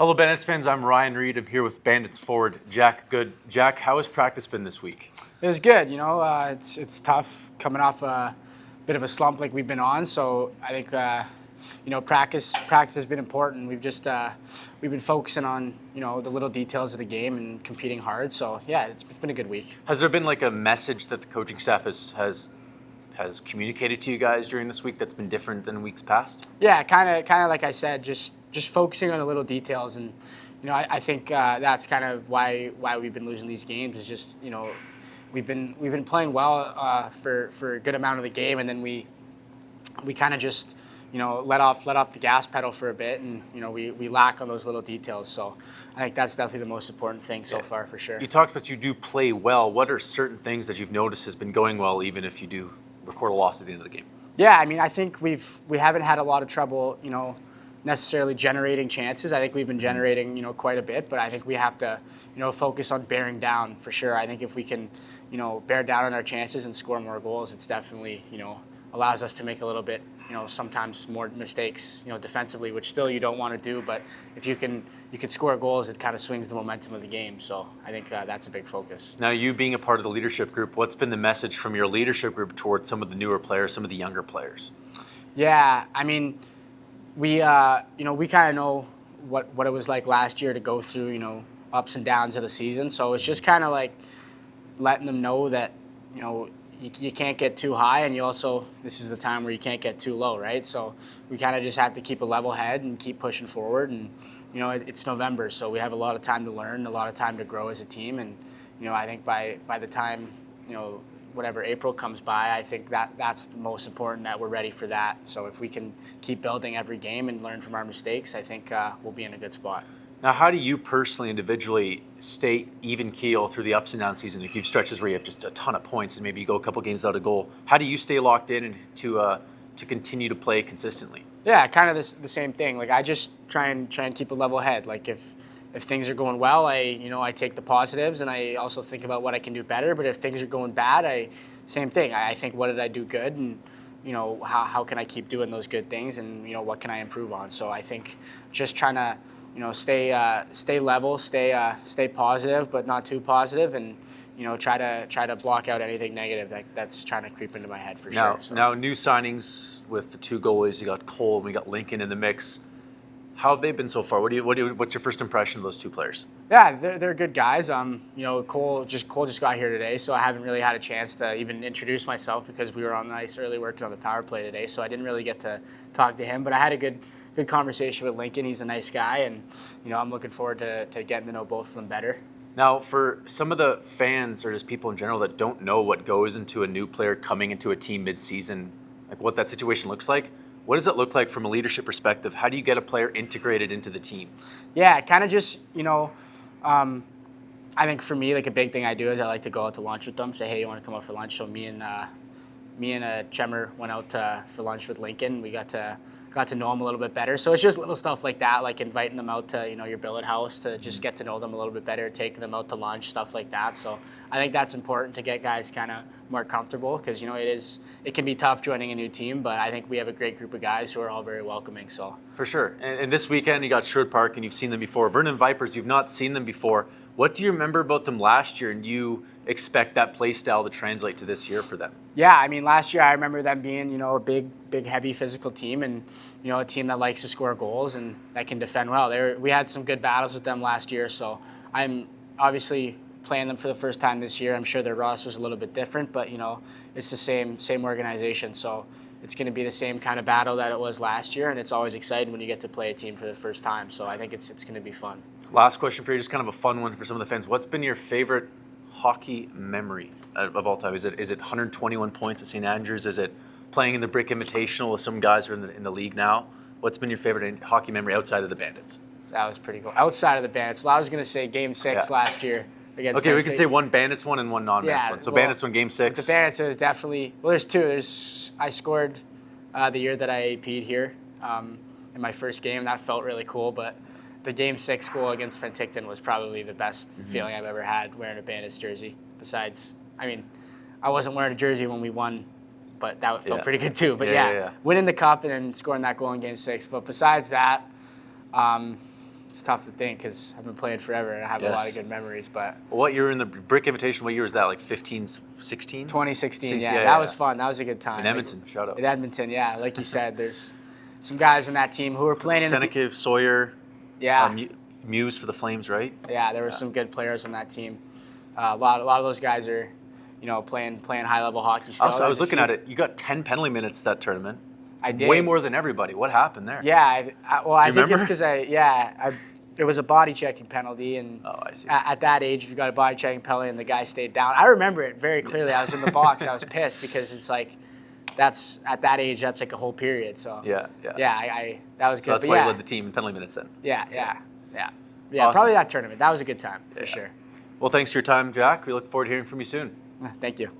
Hello, Bandits fans. I'm Ryan Reed. I'm here with Bandits forward Jack Good. Jack, how has practice been this week? It was good. It's tough coming off a bit of a slump like we've been on. So I think practice has been important. We've been focusing on the little details of the game and competing hard. So yeah, it's been a good week. Has there been like a message that the coaching staff has communicated to you guys during this week that's been different than weeks past? Yeah, kind of like I said, just focusing on the little details, and I think that's kind of why we've been losing these games. Is just we've been playing well for a good amount of the game, and then we kind of just let off the gas pedal for a bit, and we lack on those little details. So I think that's definitely the most important thing so far, for sure. You talked about you do play well. What are certain things that you've noticed has been going well, even if you do record a loss at the end of the game? Yeah, I mean, I think we haven't had a lot of trouble, necessarily generating chances. I think we've been generating, quite a bit, but I think we have to, focus on bearing down for sure. I think if we can, bear down on our chances and score more goals, it's definitely, allows us to make a little bit, sometimes more mistakes, defensively, which still you don't want to do. But if you can score goals, it kind of swings the momentum of the game. So I think that's a big focus. Now, you being a part of the leadership group, what's been the message from your leadership group towards some of the newer players, some of the younger players? Yeah, I mean, we kind of know what it was like last year to go through, ups and downs of the season. So it's just kind of like letting them know that, you can't get too high, and this is the time where you can't get too low, right? So we kind of just have to keep a level head and keep pushing forward. And, it's November, so we have a lot of time to learn, a lot of time to grow as a team. And, I think by the time, whatever April comes by, I think that's the most important, that we're ready for that. So if we can keep building every game and learn from our mistakes, I think we'll be in a good spot. Now, how do you personally, individually, stay even keel through the ups and downs season? You keep stretches where you have just a ton of points and maybe you go a couple games without a goal. How do you stay locked in and to continue to play consistently? Yeah, kind of the same thing. Like, I just try and keep a level head. Like, if things are going well, I take the positives, and I also think about what I can do better. But if things are going bad, same thing. I think, what did I do good, and how can I keep doing those good things, and what can I improve on? So I think just trying to stay level, stay positive, but not too positive, and try to block out anything negative that's trying to creep into my head for sure. So. Now, new signings with the two goalies. You got Cole and we got Lincoln in the mix. How have they been so far? What's your first impression of those two players? Yeah, they're good guys. Cole just got here today, so I haven't really had a chance to even introduce myself because we were on the ice early working on the power play today, so I didn't really get to talk to him. But I had a good conversation with Lincoln. He's a nice guy, and I'm looking forward to getting to know both of them better. Now, for some of the fans or just people in general that don't know what goes into a new player coming into a team mid-season, like what that situation looks like, what does it look like from a leadership perspective? How do you get a player integrated into the team? Yeah, kind of just, I think for me, like, a big thing I do is I like to go out to lunch with them, say, hey, you want to come out for lunch? So me and Chemmer went out for lunch with Lincoln. We got to know them a little bit better. So it's just little stuff like that, like inviting them out to, your billet house to just get to know them a little bit better, taking them out to lunch, stuff like that. So I think that's important to get guys kind of more comfortable because, it can be tough joining a new team, but I think we have a great group of guys who are all very welcoming. So for sure. And this weekend you got Sherwood Park and you've seen them before. Vernon Vipers, you've not seen them before. What do you remember about them last year, and do you expect that play style to translate to this year for them? Yeah, I mean, last year I remember them being, a big, heavy physical team, and, a team that likes to score goals and that can defend well. We had some good battles with them last year, so I'm obviously playing them for the first time this year. I'm sure their roster's a little bit different, but, it's the same organization. So it's going to be the same kind of battle that it was last year, and it's always exciting when you get to play a team for the first time. So I think it's going to be fun. Last question for you, just kind of a fun one for some of the fans. What's been your favorite hockey memory of all time? Is it 121 points at St. Andrews? Is it playing in the Brick Invitational with some guys who are in the league now? What's been your favorite hockey memory outside of the Bandits? That was pretty cool. Outside of the Bandits, well, I was going to say Game 6 last year. Okay, we can say one Bandits one and one non-Bandits one. So Bandits won Game 6. The Bandits is definitely, there's two. I scored the year that I AP'd here in my first game. That felt really cool, but the Game 6 goal against Penticton was probably the best feeling I've ever had wearing a Bandits jersey. Besides, I mean, I wasn't wearing a jersey when we won, but that felt pretty good too. But winning the cup and then scoring that goal in Game 6. But besides that, it's tough to think because I've been playing forever and I have a lot of Yes. good memories. But What year in the Brick Invitational? What year was that? Like 15, 16? 2016, Yeah, that yeah. was fun. That was a good time. In Edmonton, shout out. In Edmonton, yeah. Like you said, there's some guys on that team who were playing in the, Seneca, Sawyer, yeah, Muse for the Flames, right? yeah. There were some good players on that team. A lot of those guys are, playing high level hockey still. Also, I was There's a looking few- at it. You got 10 penalty minutes that tournament. I did. Way more than everybody. What happened there? Yeah, I think it's remember? because it was a body checking penalty, and Oh, I see. at that age, if you got a body checking penalty and the guy stayed down, I remember it very clearly. I was in the box, I was pissed because it's like, that's at that age, that's like a whole period. So Yeah. I that was good. So that's But why yeah, you led the team in penalty minutes then. yeah, Awesome. probably that tournament. That was a good time for Yeah. sure. Well, thanks for your time, Jack. We look forward to hearing from you soon. Thank you.